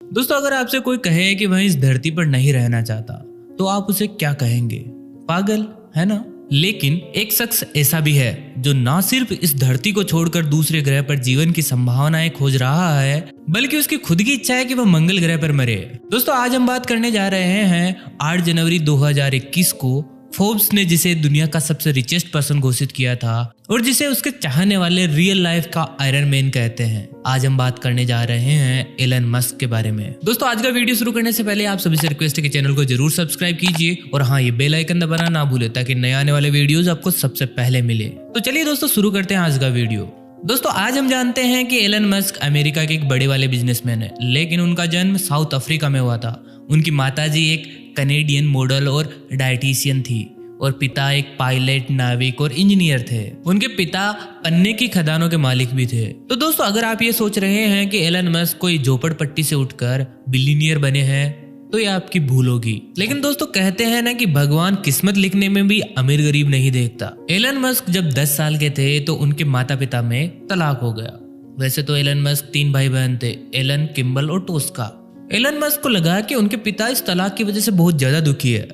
दोस्तों, अगर आपसे कोई कहे कि वह इस धरती पर नहीं रहना चाहता तो आप उसे क्या कहेंगे? पागल, है ना? लेकिन एक शख्स ऐसा भी है जो ना सिर्फ इस धरती को छोड़कर दूसरे ग्रह पर जीवन की संभावनाएं खोज रहा है, बल्कि उसकी खुद की इच्छा है कि वह मंगल ग्रह पर मरे। दोस्तों, आज हम बात करने जा रहे हैं 8 जनवरी 2021 को फोर्ब्स ने जिसे दुनिया का सबसे रिचेस्ट पर्सन घोषित किया था और जिसे उसके चाहने वाले रियल लाइफ का आयरन मैन कहते हैं। आज हम बात करने जा रहे हैं एलन मस्क के बारे में। दोस्तों, आज का वीडियो शुरू करने से पहले आप सभी से रिक्वेस्ट है कि चैनल को जरूर सब्सक्राइब कीजिए और हाँ, ये बेल आइकन दबाना ना भूले ताकि नए आने वाले वीडियोस आपको सबसे पहले मिले। तो चलिए दोस्तों, शुरू करते हैं आज का वीडियो। दोस्तों, आज हम जानते हैं कि एलन मस्क अमेरिका के एक बड़े वाले बिजनेसमैन है, लेकिन उनका जन्म साउथ अफ्रीका में हुआ था। उनकी माताजी एक कनेडियन मॉडल और डायटीशियन थी और पिता एक पायलट, नाविक और इंजीनियर थे। उनके पिता पन्ने की खदानों के मालिक भी थे। तो दोस्तों, अगर आप ये सोच रहे हैं कि एलन मस्क कोई झोपड़पट्टी से उठकर बिलियनियर बने हैं तो ये आपकी भूल होगी। लेकिन दोस्तों, कहते हैं ना कि भगवान किस्मत लिखने में भी अमीर गरीब नहीं देखता। एलन मस्क जब 10 साल के थे तो उनके माता पिता में तलाक हो गया। वैसे तो एलन मस्क 3 भाई बहन थे, एलन, किम्बल और टोस्का। एलन मस्क को लगा कि उनके पिता इस तलाक की वजह से बहुत ज्यादा दुखी है,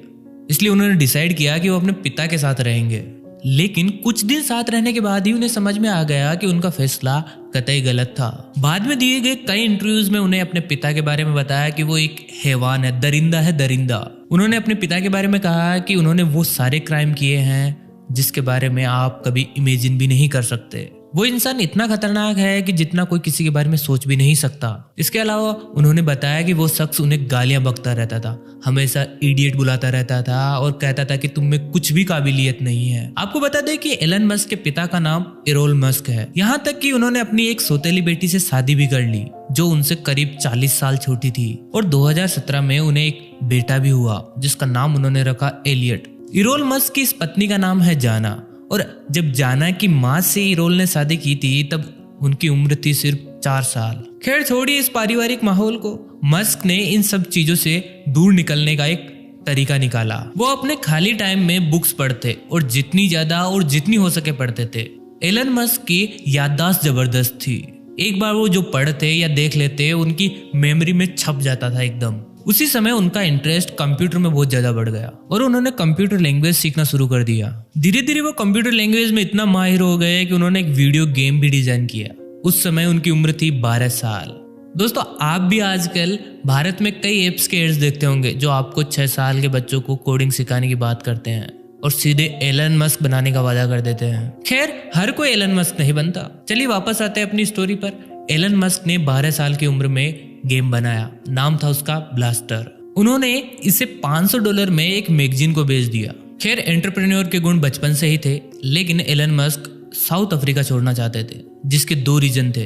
इसलिए उन्होंने डिसाइड किया कि वो अपने पिता के साथ रहेंगे। लेकिन कुछ दिन साथ रहने के बाद ही उन्हें समझ में आ गया कि उनका फैसला कतई गलत था। बाद में दिए गए कई इंटरव्यूज में उन्हें अपने पिता के बारे में बताया कि वो एक हैवान है, दरिंदा है, दरिंदा। उन्होंने अपने पिता के बारे में कहा कि उन्होंने वो सारे क्राइम किए हैं जिसके बारे में आप कभी इमेजिन भी नहीं कर सकते। वो इंसान इतना खतरनाक है कि जितना कोई किसी के बारे में सोच भी नहीं सकता। इसके अलावा उन्होंने बताया कि वो शख्स उन्हें गालियां बकता रहता था, हमेशा इडियट बुलाता रहता था और कहता था कि तुम में कुछ भी काबिलियत नहीं है। आपको बता दें कि एलन मस्क के पिता का नाम एरोल मस्क है। यहाँ तक कि उन्होंने अपनी एक सौतेली बेटी से शादी भी कर ली जो उनसे करीब 40 साल छोटी थी और 2017 में उन्हें एक बेटा भी हुआ जिसका नाम उन्होंने रखा एलियट। एरोल मस्क की इस पत्नी का नाम है जाना और जब जाना की माँ से एरोल ने शादी की थी तब उनकी उम्र थी सिर्फ 4 साल। खैर, छोड़िए इस पारिवारिक माहौल को। मस्क ने इन सब चीजों से दूर निकलने का एक तरीका निकाला। वो अपने खाली टाइम में बुक्स पढ़ते और जितनी ज्यादा और जितनी हो सके पढ़ते थे। एलन मस्क की याददाश्त जबरदस्त थी। एक बार वो जो पढ़ते या देख लेते उनकी मेमोरी में छप जाता था एकदम। उसी समय उनका इंटरेस्ट कंप्यूटर में बहुत ज्यादा बढ़ गया और उन्होंने कंप्यूटर लैंग्वेज सीखना शुरू कर दिया। धीरे धीरे वो कंप्यूटर लैंग्वेज में इतना माहिर हो गए कि उन्होंने एक वीडियो गेम भी डिजाइन किया। उस समय उनकी उम्र थी 12 साल। दोस्तों, आप भी आजकल भारत में कई एप्स के एड्स देखते होंगे जो आपको 6 साल के बच्चों को कोडिंग सिखाने की बात करते हैं और सीधे एलन मस्क बनाने का वादा कर देते हैं। खैर, हर कोई एलन मस्क नहीं बनता। चलिए वापस आते हैं अपनी स्टोरी पर। एलन मस्क ने 12 साल की उम्र में गेम बनाया। नाम था उसका ब्लास्टर। उन्होंने इसे $500 में एक मैगजीन को बेच दिया। खैर, एंटरप्रेन्योर के गुण बचपन से ही थे, लेकिन एलन मस्क साउथ अफ्रीका छोड़ना चाहते थे जिसके 2 रीजन थे।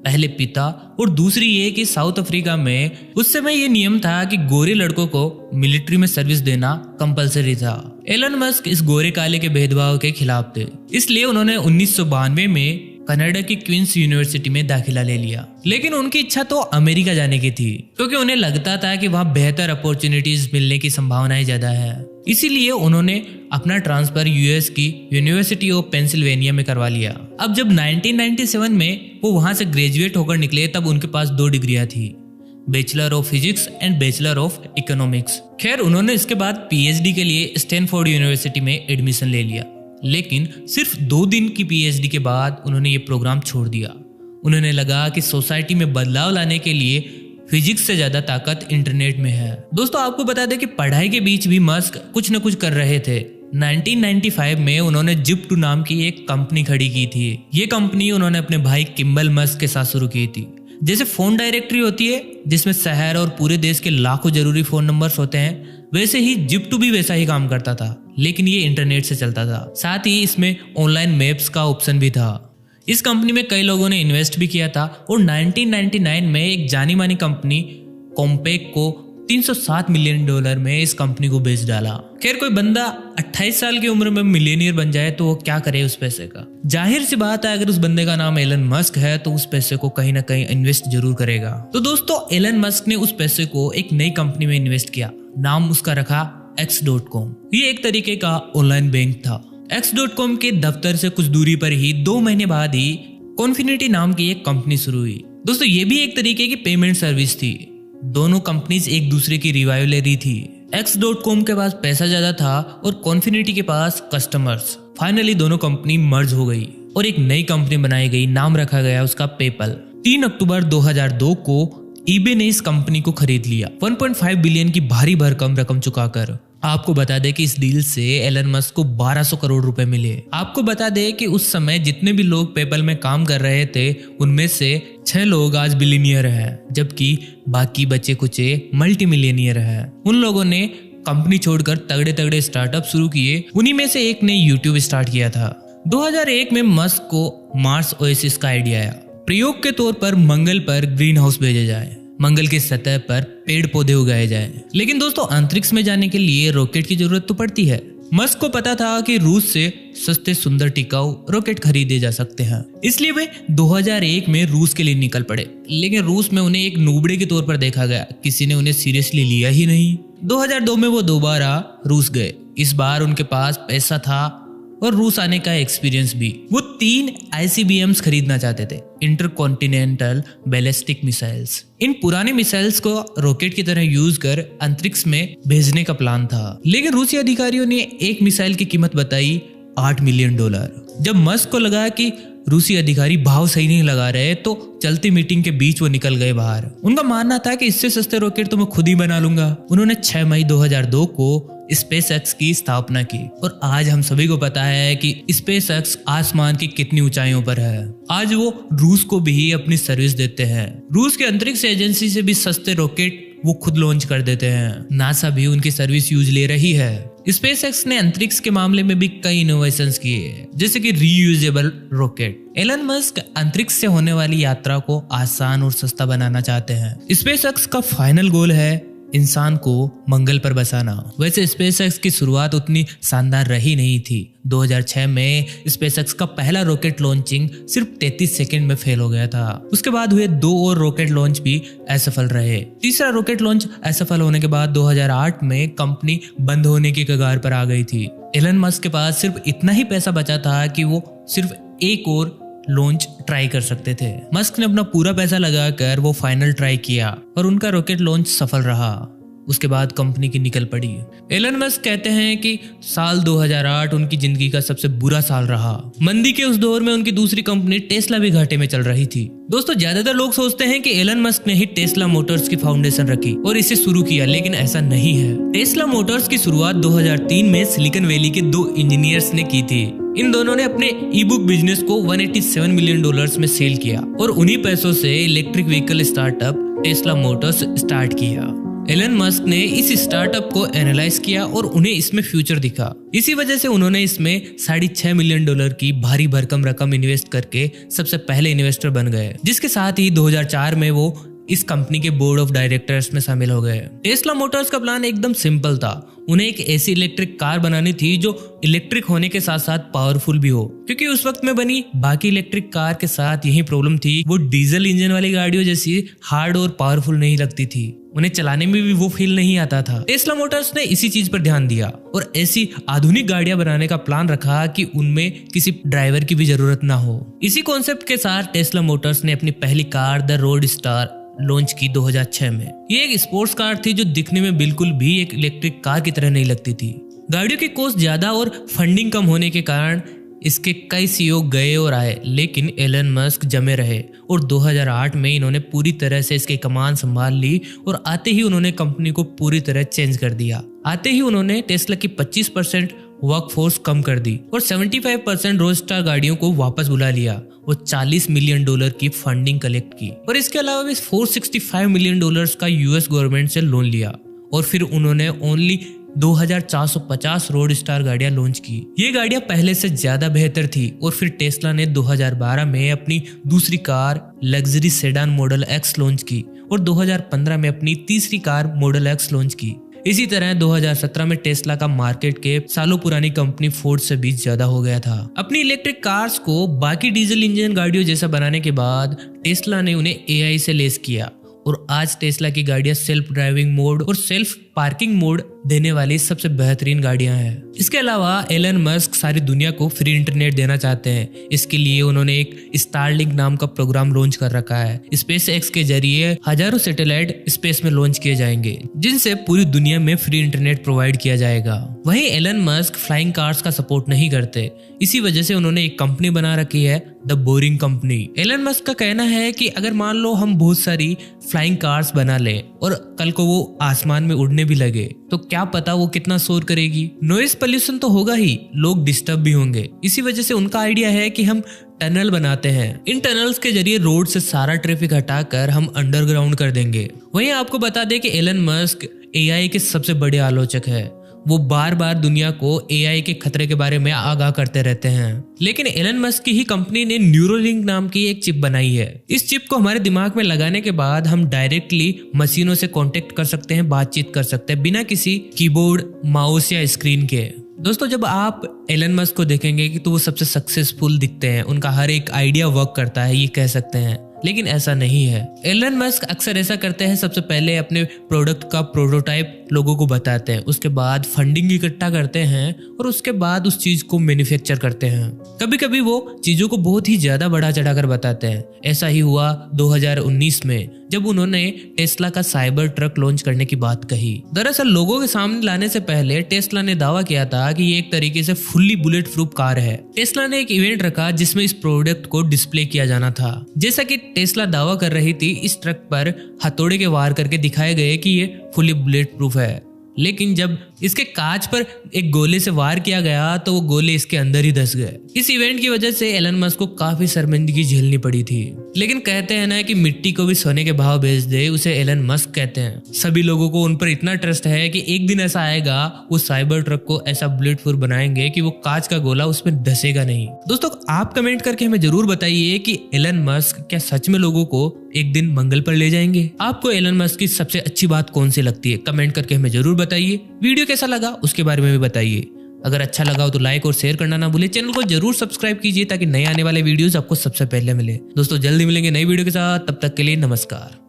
पहले पिता और दूसरी ये कि साउथ अफ्रीका में उस समय ये नियम था कि गोरे लड़कों को मिलिट्री में सर्विस देना कंपलसरी था। एलन मस्क इस गोरे काले के भेदभाव के खिलाफ थे, इसलिए उन्होंने 1992 में कनाडा की क्वींस यूनिवर्सिटी में दाखिला ले लिया। लेकिन उनकी इच्छा तो अमेरिका जाने की थी क्योंकि उन्हें लगता था कि वहां बेहतर अपॉर्चुनिटीज मिलने की संभावनाएं ज्यादा है। इसीलिए उन्होंने अपना ट्रांसफर यूएस की यूनिवर्सिटी ऑफ पेंसिल्वेनिया में करवा लिया। अब जब 1997 में वो वहां से ग्रेजुएट होकर निकले तब उनके पास 2 डिग्रियां थी, bachelor of physics and bachelor of economics. खैर, उन्होंने इसके बाद पीएचडी के लिए स्टैनफोर्ड यूनिवर्सिटी में एडमिशन ले लिया। लेकिन सिर्फ 2 दिन की पीएचडी के बाद उन्होंने ये प्रोग्राम छोड़ दिया। उन्होंने लगा कि सोसाइटी में बदलाव लाने के लिए फिजिक्स से ज्यादा ताकत इंटरनेट में है। दोस्तों, आपको बता दें कि पढ़ाई के बीच भी मस्क कुछ न कुछ कर रहे थे। 1995 में उन्होंने जिप2 नाम की एक कंपनी खड़ी की थी। ये कंपनी उन्होंने अपने भाई किम्बल मस्क के साथ शुरू की थी। जैसे फोन डायरेक्टरी होती है जिसमें शहर और पूरे देश के लाखों जरूरी फोन नंबर्स होते हैं, वैसे ही जिप2 भी वैसा ही काम करता था, लेकिन ये इंटरनेट से चलता था। साथ ही इसमें ऑनलाइन मैप्स का ऑप्शन भी था। इस कंपनी में कई लोगों ने इन्वेस्ट भी किया था और 1999 में एक जानी मानी कंपनी कॉम्पैक को $307 मिलियन में इस कंपनी को बेच डाला। खैर, कोई बंदा 28 साल की उम्र में मिलियनियर बन जाए तो वो क्या करे उस पैसे का? जाहिर सी बात है, अगर उस बंदे का नाम एलन मस्क है तो उस पैसे को कहीं ना कहीं इन्वेस्ट जरूर करेगा। तो दोस्तों, एलन मस्क ने उस पैसे को एक नई कंपनी में इन्वेस्ट किया। नाम उसका रखा X.com। ये एक तरीके का ऑनलाइन बैंक था। X.com के दफ्तर से कुछ दूरी पर ही 2 महीने बाद ही कॉन्फिनिटी नाम की एक कंपनी शुरू हुई। दोस्तों, ये भी एक तरीके की पेमेंट सर्विस थी। दोनों कंपनीज एक दूसरे की रिवाइवलरी थी। X.com के पास पैसा ज्यादा था और कॉन्फिनिटी के पास कस्टमर्स। फाइनली दोनों कंपनी मर्ज हो गई और एक नई कंपनी बनाई गई, नाम रखा गया उसका पेपल। 3 अक्टूबर 2002 को ईबे ने इस कंपनी को खरीद लिया 1.5 बिलियन की भारी भरकम रकम चुकाकर। आपको बता दें कि इस डील से एलन मस्क को 1200 करोड़ रुपए मिले। आपको बता दें कि उस समय जितने भी लोग पेपल में काम कर रहे थे उनमें से 6 लोग आज बिलियनियर हैं, जबकि बाकी बचे कुचे मल्टी मिलियनियर हैं। उन लोगों ने कंपनी छोड़कर तगड़े तगड़े स्टार्टअप शुरू किए। उन्हीं में से एक ने यूट्यूब स्टार्ट किया था। 2001 में मस्क को मार्स ओएसिस का आइडिया आया। प्रयोग के तौर पर मंगल पर ग्रीन हाउस भेजा जाए, मंगल की सतह पर पेड़ पौधे उगाए जाए। लेकिन दोस्तों, अंतरिक्ष में जाने के लिए रॉकेट की जरूरत तो पड़ती है। मस्क को पता था कि रूस से सस्ते सुंदर टिकाऊ रॉकेट खरीदे जा सकते हैं, इसलिए वे 2001 में रूस के लिए निकल पड़े। लेकिन रूस में उन्हें एक नूबड़े के तौर पर देखा गया, किसी ने उन्हें सीरियसली लिया ही नहीं। 2002 में वो दोबारा रूस गए। इस बार उनके पास पैसा था और रूस आने का एक्सपीरियंस भी। वो 3 ICBMs खरीदना चाहते थे, इंटरकॉन्टिनेंटल बैलिस्टिक मिसाइल्स। इन पुराने मिसाइल्स को रॉकेट की तरह यूज कर अंतरिक्ष में भेजने का प्लान था। लेकिन रूसी अधिकारियों ने एक मिसाइल की कीमत बताई $8 मिलियन। जब मस्क को लगा कि रूसी अधिकारी भाव सही नहीं लगा रहे तो चलती मीटिंग के बीच वो निकल गए बाहर। उनका मानना था कि इससे सस्ते रॉकेट तो मैं खुद ही बना लूंगा। उन्होंने 6 मई 2002 को SpaceX की स्थापना की और आज हम सभी को पता है कि SpaceX आसमान की कितनी ऊंचाइयों पर है। आज वो रूस को भी अपनी सर्विस देते हैं। रूस के अंतरिक्ष एजेंसी से भी सस्ते रॉकेट वो खुद लॉन्च कर देते हैं। नासा भी उनकी सर्विस यूज ले रही है। SpaceX ने अंतरिक्ष के मामले में भी कई इनोवेशंस किए, जैसे कि रीयूजेबल रॉकेट। एलन मस्क अंतरिक्ष से होने वाली यात्रा को आसान और सस्ता बनाना चाहते हैं। SpaceX का फाइनल गोल है इंसान को मंगल पर बसाना। वैसे SpaceX की शुरुआत उतनी शानदार रही नहीं थी। 2006 में SpaceX का पहला रॉकेट लॉन्चिंग सिर्फ 33 सेकंड में फेल हो गया था। उसके बाद हुए 2 और रॉकेट लॉन्च भी असफल रहे। तीसरा रॉकेट लॉन्च असफल होने के बाद 2008 में कंपनी बंद होने की कगार पर आ गई थी। एलन मस्क के पास सिर्फ इतना ही पैसा बचा था कि वो सिर्फ एक और लॉन्च ट्राई कर सकते थे। मस्क ने अपना पूरा पैसा लगाकर वो फाइनल ट्राई किया और उनका रॉकेट लॉन्च सफल रहा। उसके बाद कंपनी की निकल पड़ी। एलन मस्क कहते हैं कि साल 2008 उनकी जिंदगी का सबसे बुरा साल रहा। मंदी के उस दौर में उनकी दूसरी कंपनी टेस्ला भी घाटे में चल रही थी। दोस्तों, ज्यादातर लोग सोचते हैं कि एलन मस्क ने ही टेस्ला मोटर्स की फाउंडेशन रखी और इसे शुरू किया, लेकिन ऐसा नहीं है। टेस्ला मोटर्स की शुरुआत 2003 में सिलिकॉन वैली के 2 इंजीनियर्स ने की थी। इन दोनों ने अपने ई बुक बिजनेस को $187 मिलियन में सेल किया और उन्हीं पैसों से electric vehicle startup Tesla Motors start किया। एलन मस्क ने इस स्टार्टअप को एनालाइज किया और उन्हें इसमें फ्यूचर दिखा। इसी वजह से उन्होंने इसमें $6.5 मिलियन की भारी भरकम रकम इन्वेस्ट करके सबसे पहले इन्वेस्टर बन गए, जिसके साथ ही 2004 में वो इस कंपनी के बोर्ड ऑफ डायरेक्टर्स में शामिल हो गए। टेस्ला मोटर्स का प्लान एकदम सिंपल था। उन्हें एक ऐसी इलेक्ट्रिक कार बनानी थी जो इलेक्ट्रिक होने के साथ साथ पावरफुल भी हो, क्योंकि उस वक्त में बनी बाकी इलेक्ट्रिक कार के साथ यही प्रॉब्लम थी, वो डीजल इंजन वाली गाड़ियों जैसी हार्ड और पावरफुल नहीं लगती थी। उन्हें चलाने में भी वो फील नहीं आता था। टेस्ला मोटर्स ने इसी चीज पर ध्यान दिया और ऐसी आधुनिक गाड़ियां बनाने का प्लान रखा कि उनमें किसी ड्राइवर की भी जरूरत ना हो। इसी कॉन्सेप्ट के साथ टेस्ला मोटर्स ने अपनी पहली car the road star launch की 2006 में। ये एक स्पोर्ट्स कार थी जो दिखने में बिल्कुल भी एक इलेक्ट्रिक कार की तरह नहीं लगती थी। गाड़ियों की कॉस्ट ज्यादा और फंडिंग कम होने के कारण इसके कई CEO गए और आए, लेकिन एलन मस्क जमे रहे और 2008 में इन्होंने पूरी तरह से इसकी कमान संभाल ली और आते ही उन्होंने कंपनी को पूरी तरह चेंज कर दिया। आते ही उन्होंने टेस्ला की 25% वर्कफोर्स कम कर दी और 75% रोडस्टार गाड़ियों को वापस बुला लिया और $40 मिलियन की फंडिंग कलेक्ट की और इसके अलावा भी $465 मिलियन का US गवर्नमेंट से लोन लिया और फिर उन्होंने ओनली 2450 रोड स्टार गाड़ियां लॉन्च की। ये गाड़ियां पहले से ज्यादा बेहतर थी और फिर टेस्ला ने 2012 में अपनी दूसरी car luxury sedan model X launch की और 2015 में अपनी तीसरी कार मॉडल X लॉन्च की। इसी तरह 2017 में टेस्ला का मार्केट कैप सालों पुरानी कंपनी फोर्ड से भी ज्यादा हो गया था। अपनी इलेक्ट्रिक कार्स को बाकी डीजल इंजन गाड़ियों जैसा बनाने के बाद टेस्ला ने उन्हें AI से लेस किया और आज टेस्ला की गाड़ियां सेल्फ ड्राइविंग मोड और सेल्फ पार्किंग मोड देने वाली सबसे बेहतरीन गाड़ियां हैं। इसके अलावा एलन मस्क सारी दुनिया को फ्री इंटरनेट देना चाहते हैं। इसके लिए उन्होंने एक स्टारलिंक नाम का प्रोग्राम लॉन्च कर रखा है। स्पेस एक्स के जरिए हजारों सैटेलाइट स्पेस में लॉन्च किए जाएंगे, जिनसे पूरी दुनिया में फ्री इंटरनेट प्रोवाइड किया जाएगा। वहीं एलन मस्क फ्लाइंग कार्स का सपोर्ट नहीं करते, इसी वजह से उन्होंने एक कंपनी बना रखी है, the boring company. Elon Musk का कहना है कि अगर मान लो हम बहुत सारी फ्लाइंग कार्स बना लें और कल को वो आसमान में उड़ने भी लगे, तो क्या पता वो कितना शोर करेगी। नॉइज पोल्यूशन तो होगा ही, लोग डिस्टर्ब भी होंगे। इसी वजह से उनका आइडिया है कि हम टनल बनाते हैं। इन टनल्स के जरिए रोड से सारा ट्रैफिक हटाकर हम अंडरग्राउंड कर देंगे। वहीं आपको बता दें कि एलन मस्क एआई के सबसे बड़े आलोचक है। वो बार बार दुनिया को एआई के खतरे के बारे में आगाह करते रहते हैं। लेकिन एलन मस्क की ही कंपनी ने न्यूरोलिंक नाम की एक चिप बनाई है। इस चिप को हमारे दिमाग में लगाने के बाद हम डायरेक्टली मशीनों से कांटेक्ट कर सकते हैं, बातचीत कर सकते हैं, बिना किसी कीबोर्ड, माउस या स्क्रीन के। दोस्तों, जब आप एलन मस्क को देखेंगे कि तो वो सबसे सक्सेसफुल दिखते हैं, उनका हर एक आइडिया वर्क करता है, ये कह सकते हैं। लेकिन ऐसा नहीं है। एलन मस्क अक्सर ऐसा करते हैं, सबसे पहले अपने प्रोडक्ट का प्रोटोटाइप लोगों को बताते हैं, उसके बाद फंडिंग इकट्ठा करते हैं और उसके बाद उस चीज को मैन्युफैक्चर करते हैं। कभी कभी वो चीजों को बहुत ही ज्यादा बढ़ा चढ़ाकर बताते हैं। ऐसा ही हुआ 2019 में, जब उन्होंने टेस्ला का साइबर ट्रक लॉन्च करने की बात कही। दरअसल लोगों के सामने लाने से पहले टेस्ला ने दावा किया था कि ये एक तरीके से फुल्ली बुलेट प्रूफ कार है। टेस्ला ने एक इवेंट रखा जिसमें इस प्रोडक्ट को डिस्प्ले किया जाना था। जैसा कि टेस्ला दावा कर रही थी, इस ट्रक पर हथौड़े के वार करके दिखाए गए कि ये फुली बुलेट प्रूफ है। लेकिन जब इसके कांच पर एक गोले से वार किया गया तो वो गोले इसके अंदर ही धस गए। इस इवेंट की वजह से एलन मस्क को काफी शर्मिंदगी झेलनी पड़ी थी। लेकिन कहते हैं ना कि मिट्टी को भी सोने के भाव बेच दे, उसे एलन मस्क कहते हैं। सभी लोगों को उन पर इतना ट्रस्ट है कि एक दिन ऐसा आएगा, वो साइबर ट्रक को ऐसा बुलेट प्रूफ बनाएंगे कि वो कांच का गोला उसमें धसेगा नहीं। दोस्तों, आप कमेंट करके हमें जरूर बताइए कि एलन मस्क क्या सच में लोगों को एक दिन मंगल पर ले जाएंगे। आपको एलन मस्क की सबसे अच्छी बात कौन सी लगती है? कमेंट करके हमें जरूर बताइए। वीडियो कैसा लगा उसके बारे में भी बताइए। अगर अच्छा लगा हो तो लाइक और शेयर करना ना भूले। चैनल को जरूर सब्सक्राइब कीजिए ताकि नए आने वाले वीडियोस आपको सबसे पहले मिले। दोस्तों, जल्दी मिलेंगे नई वीडियो के साथ, तब तक के लिए नमस्कार।